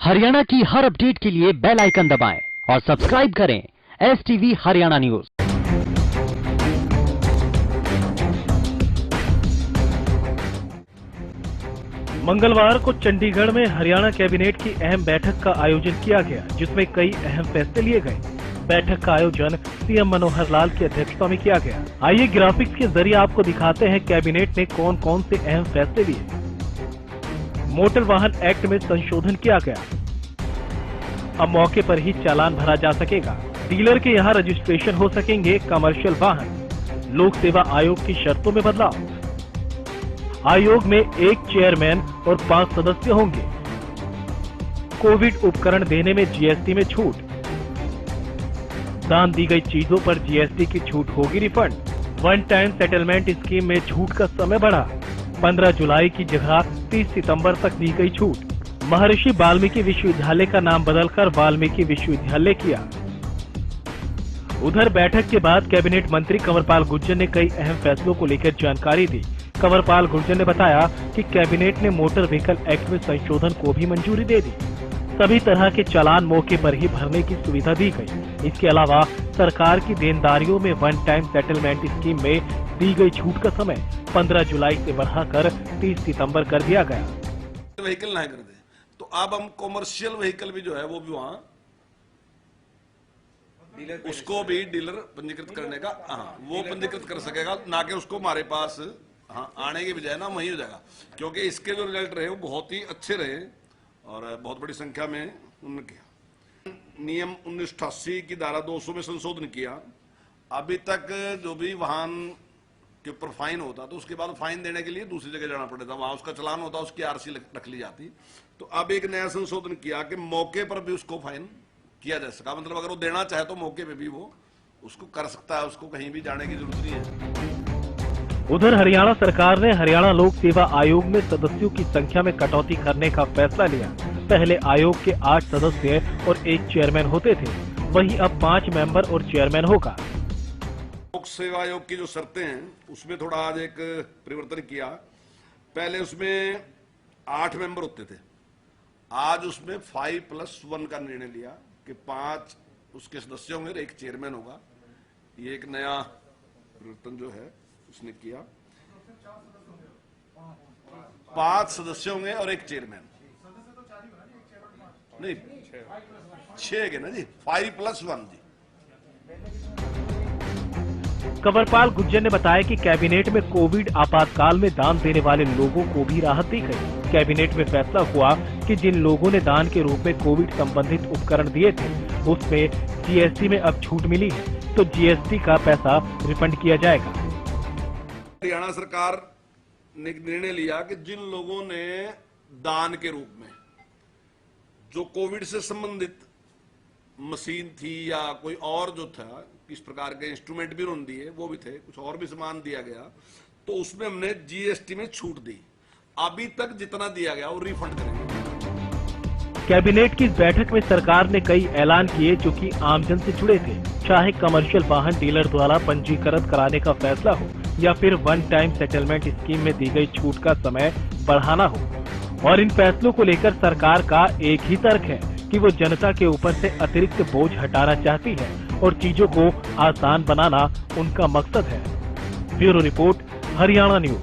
हरियाणा की हर अपडेट के लिए बेल आइकन दबाएं और सब्सक्राइब करें STV हरियाणा न्यूज। मंगलवार को चंडीगढ़ में हरियाणा कैबिनेट की अहम बैठक का आयोजन किया गया, जिसमें कई अहम फैसले लिए गए। बैठक का आयोजन सीएम मनोहर लाल की अध्यक्षता में किया गया। आइए ग्राफिक्स के जरिए आपको दिखाते हैं कैबिनेट ने कौन कौन से अहम फैसले लिए। मोटर वाहन एक्ट में संशोधन किया गया। अब मौके पर ही चालान भरा जा सकेगा। डीलर के यहाँ रजिस्ट्रेशन हो सकेंगे कमर्शियल वाहन। लोक सेवा आयोग की शर्तों में बदलाव। आयोग में 1 चेयरमैन और 5 सदस्य होंगे। कोविड उपकरण देने में जीएसटी में छूट। दान दी गई चीजों पर जीएसटी की छूट होगी refund. One time settlement scheme में छूट का समय बढ़ा। 15 जुलाई की जगह 30 सितंबर तक दी गई छूट। महर्षि वाल्मीकि विश्वविद्यालय का नाम बदलकर वाल्मीकि विश्वविद्यालय किया। उधर बैठक के बाद कैबिनेट मंत्री कंवरपाल गुर्जर ने कई अहम फैसलों को लेकर जानकारी दी। कंवरपाल गुर्जर ने बताया कि कैबिनेट ने मोटर व्हीकल एक्ट में संशोधन को भी मंजूरी दे दी। सभी तरह के चालान मौके पर ही भरने की सुविधा दी गई। इसके अलावा सरकार की देनदारियों में वन टाइम सेटलमेंट स्कीम में दी गई छूट का समय 15 जुलाई से बढ़ाकर 30 सितंबर कर दिया गया। व्हीकल ना कर दे तो अब हम कॉमर्शियल व्हीकल भी जो है वो भी वहां उसको भी डीलर पंजीकृत करने का वो पंजीकृत कर सकेगा, ना कि उसको हमारे पास आने की बजाय ना वही हो जाएगा। क्योंकि इसके जो रिजल्ट रहे वो बहुत ही अच्छे रहे और बहुत बड़ी संख्या में उन्होंने किया। नियम 1988 की धारा 200 में संशोधन किया। अभी तक जो भी वाहन के ऊपर फाइन होता तो उसके बाद फाइन देने के लिए दूसरी जगह जाना पड़ता, वहां उसका चालान होता, उसकी आरसी रख ली जाती। तो अब एक नया संशोधन किया कि मौके पर भी उसको फाइन किया जा सका। मतलब अगर वो देना चाहे तो मौके पे भी वो उसको कर सकता है, उसको कहीं भी जाने की जरूरत नहीं है। उधर हरियाणा सरकार ने हरियाणा लोक सेवा आयोग में सदस्यों की संख्या में कटौती करने का फैसला लिया। पहले आयोग के 8 सदस्य और 1 चेयरमैन होते थे, वहीं अब 5 मेंबर और चेयरमैन होगा। लोक सेवा आयोग की जो शर्तें हैं उसमें थोड़ा आज एक परिवर्तन किया। पहले उसमें 8 मेंबर होते थे, आज उसमें 5+1 का निर्णय लिया कि 5 उसके सदस्य होंगे और 1 चेयरमैन होगा। ये एक नया परिवर्तन जो है उसने किया। 5 सदस्य होंगे और 1 चेयरमैन, नहीं 6 के ना जी, 5+1 जी। कंवरपाल गुर्जर ने बताया कि कैबिनेट में कोविड आपातकाल में दान देने वाले लोगों को भी राहत दी गई। कैबिनेट में फैसला हुआ कि जिन लोगों ने दान के रूप में कोविड संबंधित उपकरण दिए थे उसमें जीएसटी में अब छूट मिली है, तो जीएसटी का पैसा रिफंड किया जाएगा। हरियाणा सरकार ने एक निर्णय लिया कि जिन लोगों ने दान के रूप में जो कोविड से संबंधित मशीन थी या कोई और जो था, किस प्रकार के इंस्ट्रूमेंट भी उन्होंने दिए, वो भी थे, कुछ और भी सामान दिया गया, तो उसमें हमने जीएसटी में छूट दी। अभी तक जितना दिया गया वो रिफंड करेंगे। कैबिनेट की इस बैठक में सरकार ने कई ऐलान किए जो कि आमजन से जुड़े थे। चाहे कमर्शियल वाहन डीलर द्वारा पंजीकृत कराने का फैसला हो या फिर वन टाइम सेटलमेंट स्कीम में दी गई छूट का समय बढ़ाना हो। और इन फैसलों को लेकर सरकार का एक ही तर्क है कि वो जनता के ऊपर से अतिरिक्त बोझ हटाना चाहती है और चीजों को आसान बनाना उनका मकसद है। Bureau report, Haryana news.